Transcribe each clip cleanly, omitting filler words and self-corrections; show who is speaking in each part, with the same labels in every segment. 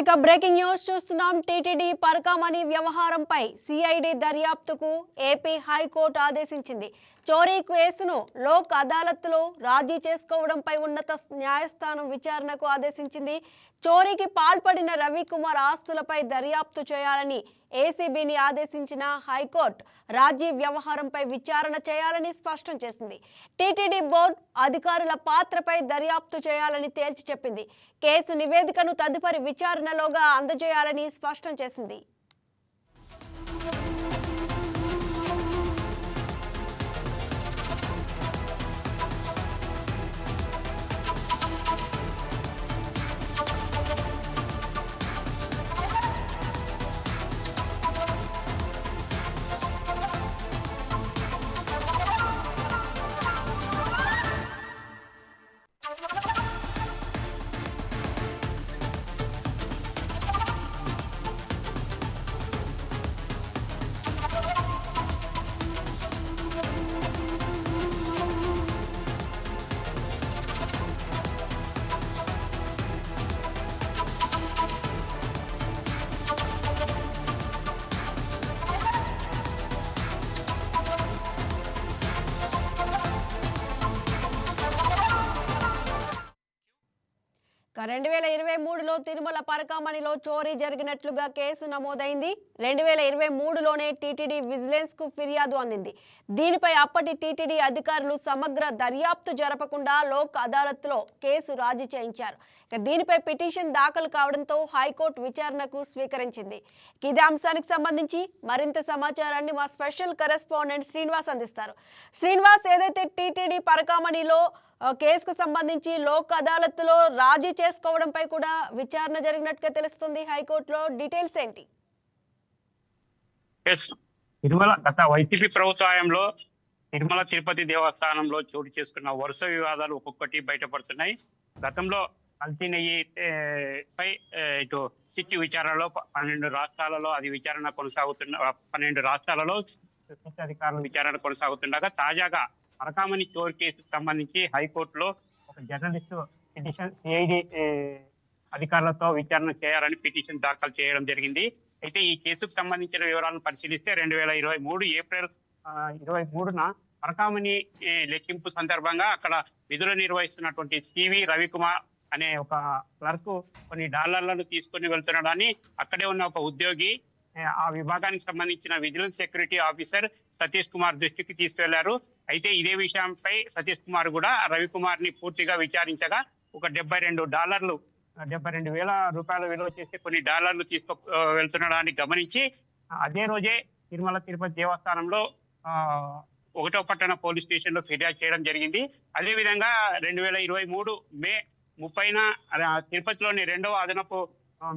Speaker 1: ఇక breaking news చూస్తున్నాం. TTD Parakamani వ్యవహారంపై సిఐడి దర్యాప్తుకు ఏపీ హైకోర్టు ఆదేశించింది. చోరీ కేసును లోక్ అదాలత్లో రాజీ చేసుకోవడంపై ఉన్నత న్యాయస్థానం విచారణకు ఆదేశించింది. చోరీకి పాల్పడిన రవికుమార్ ఆస్తులపై దర్యాప్తు చేయాలని ఏసీబీని ఆదేశించిన హైకోర్టు రాజీ వ్యవహారంపై విచారణ చేయాలని స్పష్టం చేసింది. టీటీడీ బోర్డు అధికారుల పాత్రపై దర్యాప్తు చేయాలని తేల్చి చెప్పింది. కేసు నివేదికను తదుపరి విచారణలోగా అందజేయాలని స్పష్టం చేసింది. ఇక 2023లో తిరుమల పరకామణిలో చోరీ జరిగినట్లుగా కేసు నమోదైంది. 2023లోనే టీటీడీ విజిలెన్స్ కు ఫిర్యాదు అందింది. దీనిపై అప్పటి టీటీడీ అధికారులు సమగ్ర దర్యాప్తు జరపకుండా లోక్ అదాలత్లో కేసు రాజీ చేయించారు. ఇక దీనిపై పిటిషన్ దాఖలు కావడంతో హైకోర్టు విచారణకు స్వీకరించింది. ఇదే అంశానికి సంబంధించి మరింత సమాచారాన్ని మా స్పెషల్ కరెస్పాండెంట్ శ్రీనివాస్ అందిస్తారు. శ్రీనివాస్, ఏదైతే టీటీడీ పరకామణిలో కేసుకు సంబంధించి లోక్ అదాలత్లో రాజీ చేసుకోవడంపై కూడా విచారణ జరిగినట్టుగా తెలుస్తుంది హైకోర్టులో, డీటెయిల్స్ ఏంటి?
Speaker 2: తిరుమల గత వైసీపీ ప్రభుత్వంలో తిరుమల తిరుపతి దేవస్థానంలో చోటు చేసుకున్న వరుస వివాదాలు ఒక్కొక్కటి బయటపడుతున్నాయి. గతంలో కల్తీ నెయ్యి పై ఇటు సిట్ విచారణలో 12 రాష్ట్రాలలో అది విచారణ కొనసాగుతున్న 12 రాష్ట్రాలలో అధికారుల విచారణ కొనసాగుతుండగా తాజాగా పరకామణి చోరీ కేసుకు సంబంధించి హైకోర్టులో ఒక జర్నలిస్టు పిటిషన్ సిఐడి అధికారులతో విచారణ చేయాలని పిటిషన్ దాఖలు చేయడం జరిగింది. అయితే ఈ కేసుకు సంబంధించిన వివరాలను పరిశీలిస్తే 2023 ఏప్రిల్ 23న పరకామణి లెక్కింపు సందర్భంగా అక్కడ విధులు నిర్వహిస్తున్నటువంటి సివి రవికుమార్ అనే ఒక క్లర్క్ కొన్ని డాలర్లను తీసుకొని వెళ్తున్నాడని అక్కడే ఉన్న ఒక ఉద్యోగి ఆ విభాగానికి సంబంధించిన vigilance security officer Satish Kumar దృష్టికి తీసుకెళ్లారు. అయితే ఇదే విషయంపై సతీష్ కుమార్ కూడా రవికుమార్ ని పూర్తిగా విచారించగా ఒక $72,000 విలువ చేసే కొన్ని డాలర్లు తీసుకు వెళ్తున్నాడని గమనించి అదే రోజే తిరుమల తిరుపతి దేవస్థానంలో 1వ పట్టణ పోలీస్ స్టేషన్ లో ఫిర్యాదు చేయడం జరిగింది. అదేవిధంగా 2023 మే 30న తిరుపతిలోని 2వ అదనపు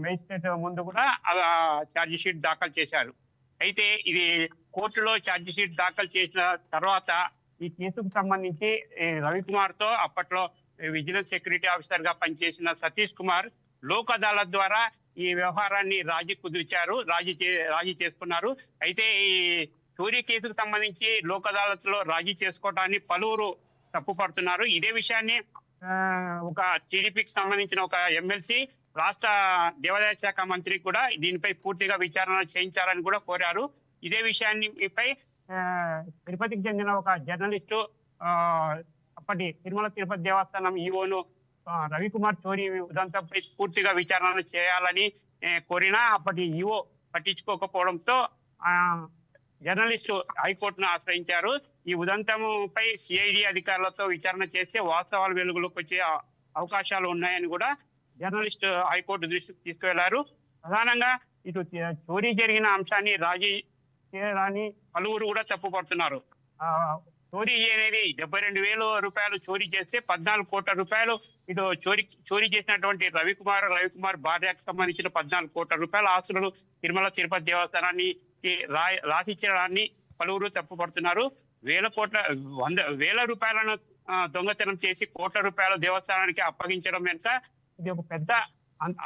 Speaker 2: మేజిస్ట్రేట్ ముందు కూడా ఛార్జ్ షీట్ దాఖలు చేశారు. అయితే ఇది కోర్టులో ఛార్జ్ షీట్ దాఖలు చేసిన తర్వాత ఈ కేసుకు సంబంధించి రవికుమార్ తో అప్పట్లో విజిలెన్స్ సెక్యూరిటీ ఆఫీసర్ గా పనిచేసిన సతీష్ కుమార్ లోక్ అదాలత్ ద్వారా ఈ వ్యవహారాన్ని రాజీ చేసుకున్నారు. అయితే ఈ చోరీ కేసుకు సంబంధించి లోక్ అదాలత్ లో రాజీ చేసుకోవడాన్ని పలువురు తప్పుపడుతున్నారు. ఇదే విషయాన్ని ఒక టీడీపీకి సంబంధించిన ఒక ఎమ్మెల్సీ రాష్ట్ర దేవాదాయ శాఖ మంత్రి కూడా దీనిపై పూర్తిగా విచారణ చేయించాలని కూడా కోరారు. ఇదే విషయాన్నిపై తిరుపతికి చెందిన ఒక జర్నలిస్టు అప్పటి తిరుమల తిరుపతి దేవస్థానం ఈవోను రవికుమార్ చోరీ ఉదంతంపై పూర్తిగా విచారణ చేయాలని కోరినా అప్పటి ఈవో పట్టించుకోకపోవడంతో జర్నలిస్టు హైకోర్టును ఆశ్రయించారు. ఈ ఉదంతంపై సిఐడి అధికారులతో విచారణ చేస్తే వాస్తవాలు వెలుగులోకి వచ్చే అవకాశాలు ఉన్నాయని కూడా జర్నలిస్ట్ హైకోర్టు దృష్టికి తీసుకువెళ్లారు. ప్రధానంగా ఇటు చోరీ జరిగిన అంశాన్ని రాజీ చేయడాన్ని పలువురు కూడా తప్పుపడుతున్నారు. చోరీ అనేది $72,000 చోరీ చేస్తే 14 కోట్ల రూపాయలు ఇటు చోరీ చేసినటువంటి రవికుమార్ భార్యకు సంబంధించిన 14 కోట్ల రూపాయల ఆస్తులను తిరుమల తిరుపతి దేవస్థానాన్ని రాసిచ్చడాన్ని పలువురు తప్పుపడుతున్నారు. వేల రూపాయలను దొంగతనం చేసి కోట్ల రూపాయల దేవస్థానానికి అప్పగించడం వెనుక ఇది ఒక పెద్ద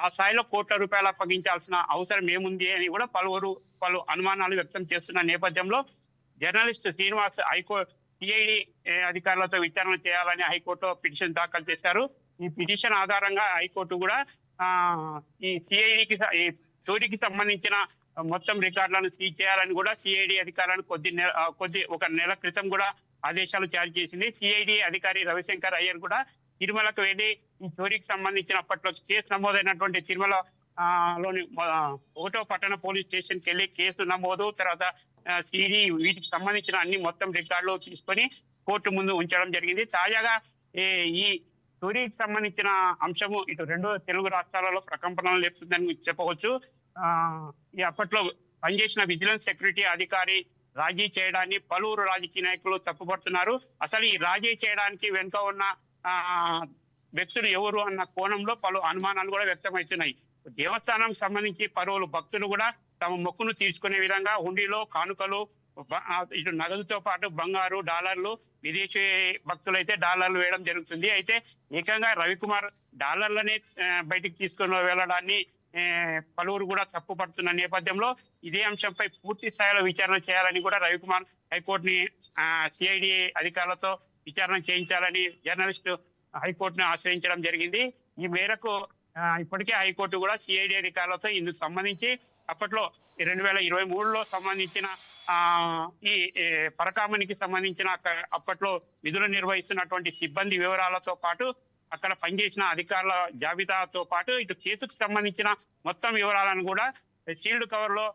Speaker 2: ఆ స్థాయిలో కోట్ల రూపాయలు అప్పగించాల్సిన అవసరం ఏముంది అని కూడా పలు అనుమానాలు వ్యక్తం చేస్తున్న నేపథ్యంలో జర్నలిస్ట్ శ్రీనివాస్ సిఐడి అధికారులతో విచారణ చేయాలని హైకోర్టులో పిటిషన్ దాఖలు చేశారు. ఈ పిటిషన్ ఆధారంగా హైకోర్టు కూడా ఈ సిఐడికి ఈ చోరీకి సంబంధించిన మొత్తం రికార్డులను సీజ్ చేయాలని కూడా సిఐడి అధికారులను ఒక నెల క్రితం కూడా ఆదేశాలు జారీ చేసింది. సిఐడి అధికారి రవిశంకర్ అయ్యర్ కూడా తిరుమలకు వెళ్లి ఈ చోరీకి సంబంధించిన అప్పట్లో కేసు నమోదైనటువంటి తిరుమల లోని 1వ పట్టణ పోలీస్ స్టేషన్ కి వెళ్లి కేసు నమోదు, తర్వాత సిడి వీటికి సంబంధించిన అన్ని మొత్తం రికార్డులు తీసుకొని కోర్టు ముందు ఉంచడం జరిగింది. తాజాగా ఈ చోరీకి సంబంధించిన అంశము ఇటు 2 తెలుగు రాష్ట్రాలలో ప్రకంపనలు లేపుతుందని చెప్పవచ్చు. ఈ అప్పట్లో పనిచేసిన విజిలెన్స్ సెక్యూరిటీ అధికారి రాజీ చేయడాన్ని పలువురు రాజకీయ నాయకులు తప్పుపడుతున్నారు. అసలు ఈ రాజీ చేయడానికి వెనుక ఉన్న వ్యక్తులు ఎవరు అన్న కోణంలో పలు అనుమానాలు కూడా వ్యక్తమవుతున్నాయి. దేవస్థానం సంబంధించి పలువురు భక్తులు కూడా తమ మొక్కును తీసుకునే విధంగా హుండీలో కానుకలు, ఇటు నగదుతో పాటు బంగారు, డాలర్లు, విదేశీ భక్తులైతే డాలర్లు వేయడం జరుగుతుంది. అయితే ఏకంగా రవికుమార్ డాలర్లనే బయటికి తీసుకుని వెళ్ళడాన్ని పలువురు కూడా తప్పుపడుతున్న నేపథ్యంలో ఇదే అంశంపై పూర్తి స్థాయిలో విచారణ చేయాలని కూడా రవికుమార్ హైకోర్టుని సిఐడి అధికారులతో విచారణ చేయించాలని జర్నలిస్టు హైకోర్టును ఆశ్రయించడం జరిగింది. ఈ మేరకు ఇప్పటికే హైకోర్టు కూడా సిఐడి అధికారులతో ఇందుకు సంబంధించి అప్పట్లో 2023లో సంబంధించిన ఈ పరకామణికి సంబంధించిన అప్పట్లో విధులు నిర్వహిస్తున్నటువంటి సిబ్బంది వివరాలతో పాటు అక్కడ పనిచేసిన అధికారుల జాబితాతో పాటు ఇటు కేసుకు సంబంధించిన మొత్తం వివరాలను కూడా సీల్డ్ కవర్ లో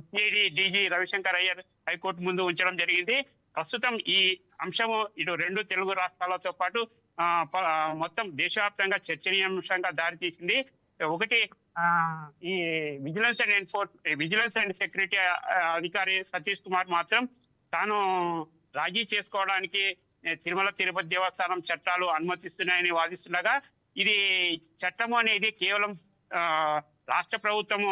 Speaker 2: CID DG Ravishankar Iyer high court ముందు ఉంచడం జరిగింది. ప్రస్తుతం ఈ అంశము ఇటు 2 తెలుగు రాష్ట్రాలతో పాటు మొత్తం దేశవ్యాప్తంగా చర్చనీయాంశంగా దారితీసింది. ఒకటి ఈ విజిలెన్స్ అండ్ సెక్యూరిటీ అధికారి సతీష్ కుమార్ మాత్రం తాను రాజీ చేసుకోవడానికి తిరుమల తిరుపతి దేవస్థానం చట్టాలు అనుమతిస్తున్నాయని వాదిస్తుండగా, ఇది చట్టం అనేది కేవలం రాష్ట్ర ప్రభుత్వం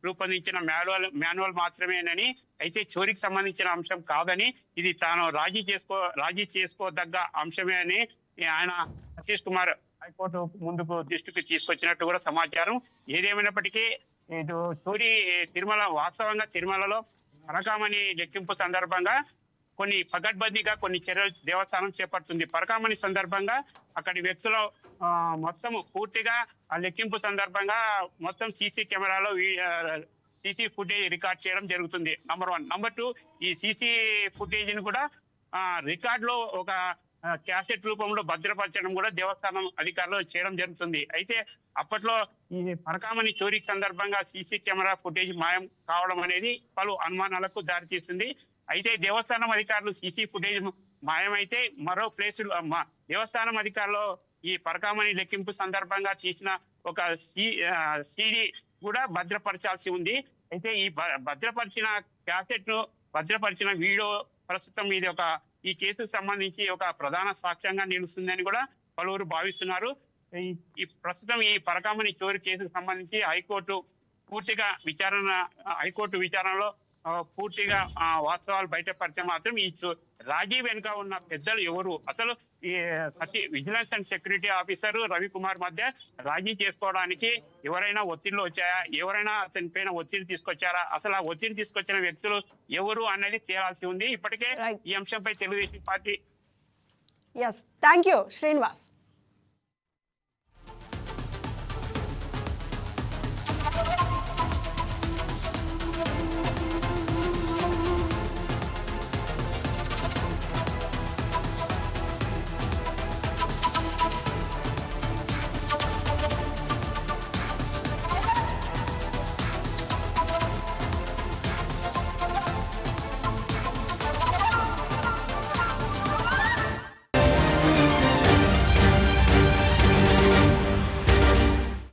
Speaker 2: రూపొందించిన మాన్యువల్ మాత్రమేనని, అయితే చోరీకి సంబంధించిన అంశం కాదని, ఇది తాను రాజీ చేసుకోదగ్గ అంశమే అని ఆయన సతీష్ కుమార్ హైకోర్టు ముందుకు దృష్టికి తీసుకొచ్చినట్టు కూడా సమాచారం. ఏదేమైనప్పటికీ ఇటు చోరీ వాస్తవంగా తిరుమలలో పరకామణి లెక్కింపు సందర్భంగా కొన్ని పగడ్బందీగా కొన్ని చర్యలు దేవస్థానం చేపడుతుంది. పరకామణి సందర్భంగా అక్కడి వ్యక్తుల మొత్తం పూర్తిగా ఆ లెక్కింపు సందర్భంగా మొత్తం సీసీ కెమెరాలో సీసీ ఫుటేజ్ రికార్డ్ చేయడం జరుగుతుంది. నంబర్ 1. నంబర్ 2, ఈ సీసీ ఫుటేజ్ ని కూడా రికార్డ్ లో ఒక క్యాసెట్ రూపంలో భద్రపరచడం కూడా దేవస్థానం అధికారులు చేయడం జరుగుతుంది. అయితే అప్పట్లో ఈ పరకామణి చోరీ సందర్భంగా సీసీ కెమెరా ఫుటేజ్ మాయం కావడం అనేది పలు అనుమానాలకు దారితీస్తుంది. అయితే దేవస్థానం అధికారులు సీసీ ఫుటేజ్ మాయమైతే మరో ప్లేస్ దేవస్థానం అధికారులు ఈ పరకామణి లెక్కింపు సందర్భంగా తీసిన ఒక సిడి కూడా భద్రపరచాల్సి ఉంది. అయితే ఈ భద్రపరిచిన క్యాసెట్ ను భద్రపరిచిన వీడియో ప్రస్తుతం ఇది ఈ కేసుకు సంబంధించి ఒక ప్రధాన సాక్ష్యంగా నిలుస్తుందని కూడా పలువురు భావిస్తున్నారు. ఈ ప్రస్తుతం ఈ పరకామణి చోరీ కేసుకు సంబంధించి హైకోర్టు విచారణలో పూర్తిగా వాస్తవాలు బయటపడితే మాత్రం ఈ రాజీ వెనుక ఉన్న పెద్దలు ఎవరు, అసలు ఈ vigilance and security officer Ravikumar మధ్య రాజీ చేసుకోవడానికి ఎవరైనా ఒత్తిళ్లు వచ్చాయా, ఎవరైనా అతని పైన ఒత్తిడి తీసుకొచ్చారా, అసలు ఆ ఒత్తిడి తీసుకొచ్చిన వ్యక్తులు ఎవరు అనేది తేలాల్సి ఉంది. ఇప్పటికే ఈ అంశంపై Telugu Desam party
Speaker 1: thank you Srinivas.